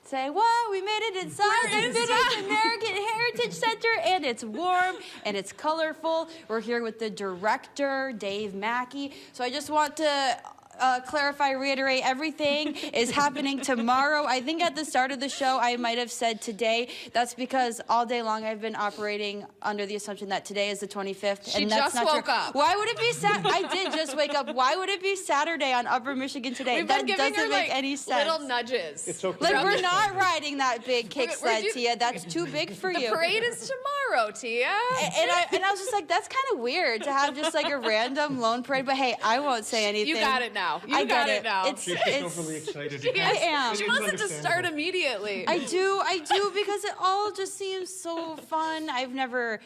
Say, what? We made it inside the Finnish-American Heritage Center, and it's warm, and it's colorful. We're here with the director, Dave Mackey. So I just want to clarify, reiterate, everything is happening tomorrow. I think at the start of the show, I might have said today. That's because all day long I've been operating under the assumption that today is the 25th. She and that's just not woke true. up. Why would it be I did just wake up. Why would it be Saturday on Upper Michigan today? We've That been giving doesn't her, make any sense. little nudges. It's okay. Like, we're not riding that big kick sled, you- Tia. That's too big for you. The parade is tomorrow, Tia. And I was just like, that's kind of weird to have just like a random lone parade. But hey, I won't say anything. You got it now. I got get it now. She's overly excited. I am. She wants it to start immediately. I do, because it all just seems so fun. I've never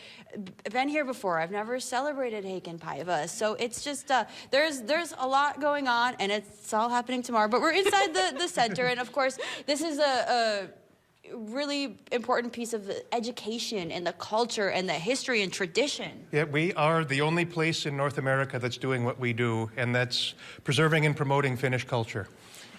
been here before. I've never celebrated Heikinpaiva. So it's just, there's a lot going on, and it's all happening tomorrow. But we're inside the center, and of course, this is a really important piece of education and the culture and the history and tradition. Yeah, we are the only place in North America that's doing what we do, and that's preserving and promoting Finnish culture.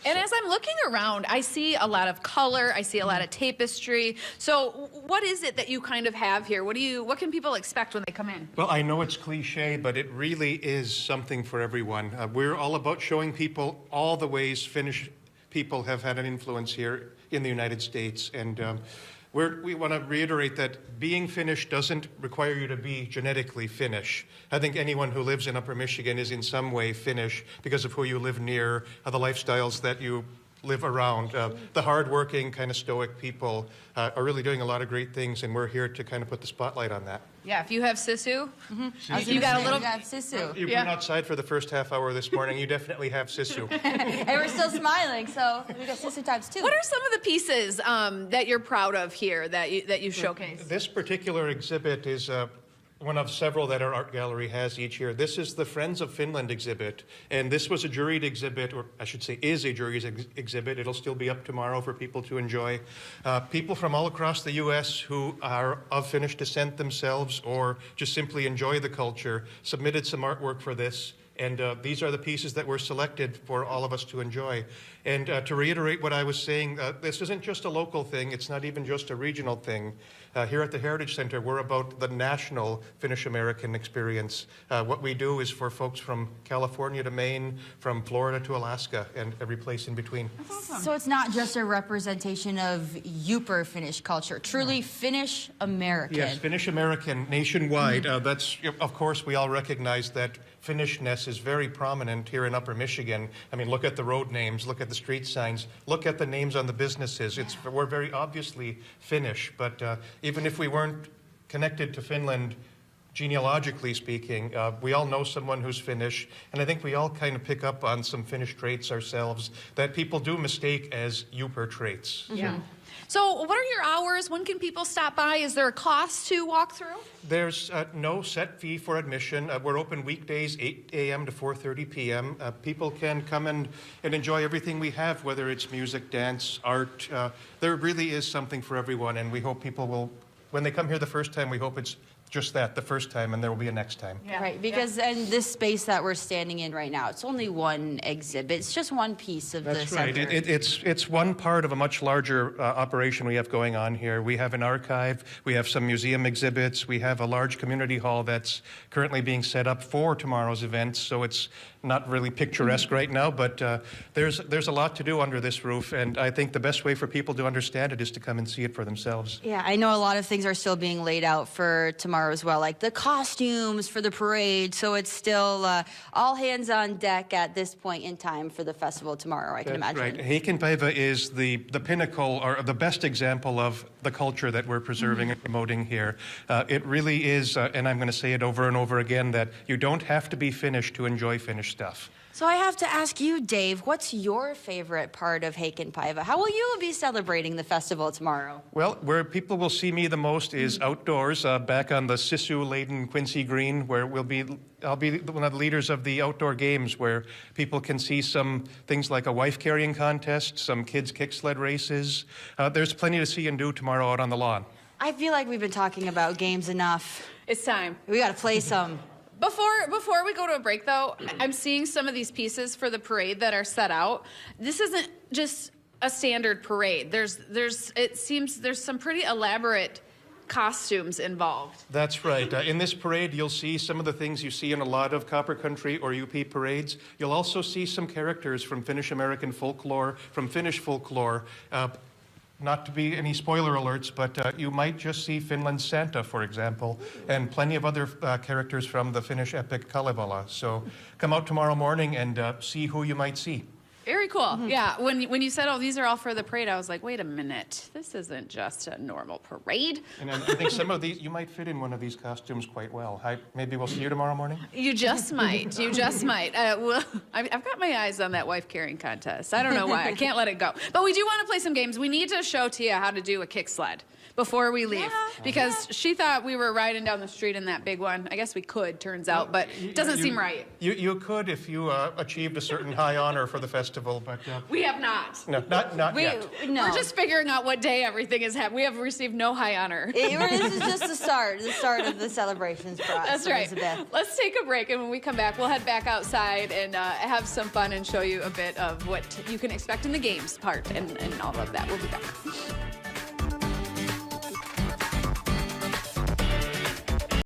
And as I'm looking around, I see a lot of color. I see a lot of tapestry. So what is it that you kind of have here? What can people expect when they come in? Well, I know it's cliche, but it really is something for everyone. We're all about showing people all the ways Finnish people have had an influence here in the United States. And we want to reiterate that being Finnish doesn't require you to be genetically Finnish. I think anyone who lives in Upper Michigan is in some way Finnish because of who you live near, the lifestyles that you live around. The hardworking, kind of stoic people are really doing a lot of great things, and we're here to kind of put the spotlight on that. Yeah, if you have Sisu, You got a little... You got Sisu. You've been outside for the first half hour this morning. You definitely have Sisu. And we're still smiling, so we got Sisu times two. What are some of the pieces that you're proud of here that you showcase? This particular exhibit is one of several that our art gallery has each year. This is the Friends of Finland exhibit, and this was a juried exhibit, or I should say is a juried exhibit. It'll still be up tomorrow for people to enjoy. People from all across the U.S. who are of Finnish descent themselves or just simply enjoy the culture submitted some artwork for this. And these are the pieces that were selected for all of us to enjoy. And to reiterate what I was saying, this isn't just a local thing. It's not even just a regional thing. Here at the Heritage Center, we're about the national Finnish-American experience. What we do is for folks from California to Maine, from Florida to Alaska, and every place in between. So it's not just a representation of Yupper Finnish culture, truly Finnish-American. Yes, Finnish-American nationwide. That's, of course, we all recognize that Finnishness is very prominent here in Upper Michigan. I mean, look at the road names, look at the street signs, look at the names on the businesses. We're very obviously Finnish, but even if we weren't connected to Finland, genealogically speaking, we all know someone who's Finnish, and I think we all kind of pick up on some Finnish traits ourselves that people do mistake as Yupper traits. Yeah. So what are your hours? When can people stop by? Is there a cost to walk through? There's no set fee for admission. We're open weekdays, 8 a.m. to 4:30 p.m. People can come and enjoy everything we have, whether it's music, dance, art. There really is something for everyone, and we hope people will, when they come here the first time, we hope it's just that, the first time, and there will be a next time. Yeah. Right, because in this space that we're standing in right now, it's only one exhibit. It's just one piece of the That's center. right. It's one part of a much larger operation we have going on here. We have an archive, we have some museum exhibits, we have a large community hall that's currently being set up for tomorrow's events, so it's not really picturesque right now, but there's a lot to do under this roof, and I think the best way for people to understand it is to come and see it for themselves. Yeah, I know a lot of things are still being laid out for tomorrow as well, like the costumes for the parade, so it's still all hands on deck at this point in time for the festival tomorrow, I can imagine. Right. Heikinpaiva is the pinnacle or the best example of the culture that we're preserving and promoting here. It really is, and I'm going to say it over and over again, that you don't have to be Finnish to enjoy Finnish stuff. So I have to ask you, Dave, what's your favorite part of Heikinpaiva? How will you be celebrating the festival tomorrow? Well, where people will see me the most is outdoors, back on the Sisu-laden Quincy Green, where I'll be one of the leaders of the outdoor games, where people can see some things like a wife-carrying contest, some kids' kick sled races. There's plenty to see and do tomorrow out on the lawn. I feel like we've been talking about games enough. It's time. We got to play some. Before we go to a break, though, I'm seeing some of these pieces for the parade that are set out. This isn't just a standard parade. It seems there's some pretty elaborate costumes involved. That's right. In this parade, you'll see some of the things you see in a lot of Copper Country or UP parades. You'll also see some characters from Finnish-American folklore, from Finnish folklore. Not to be any spoiler alerts, but you might just see Finland's Santa, for example, and plenty of other characters from the Finnish epic Kalevala. So come out tomorrow morning and see who you might see. Very cool. Yeah. When you said, "Oh, these are all for the parade," I was like, "Wait a minute. This isn't just a normal parade." And I think some of these, you might fit in one of these costumes quite well. Maybe we'll see you tomorrow morning? You just might. You just might. Well, I've got my eyes on that wife carrying contest. I don't know why. I can't let it go. But we do want to play some games. We need to show Tia how to do a kick sled before we leave. Because she thought we were riding down the street in that big one. I guess we could, turns out, but it doesn't seem right. You could if you achieved a certain high honor for the festival, but... we have not. No, not yet. No. We're just figuring out what day everything is happening. We have received no high honor. This is just the start of the celebrations for us. That's right. Elizabeth. Let's take a break, and when we come back, we'll head back outside and have some fun and show you a bit of what you can expect in the games part and all of that. We'll be back.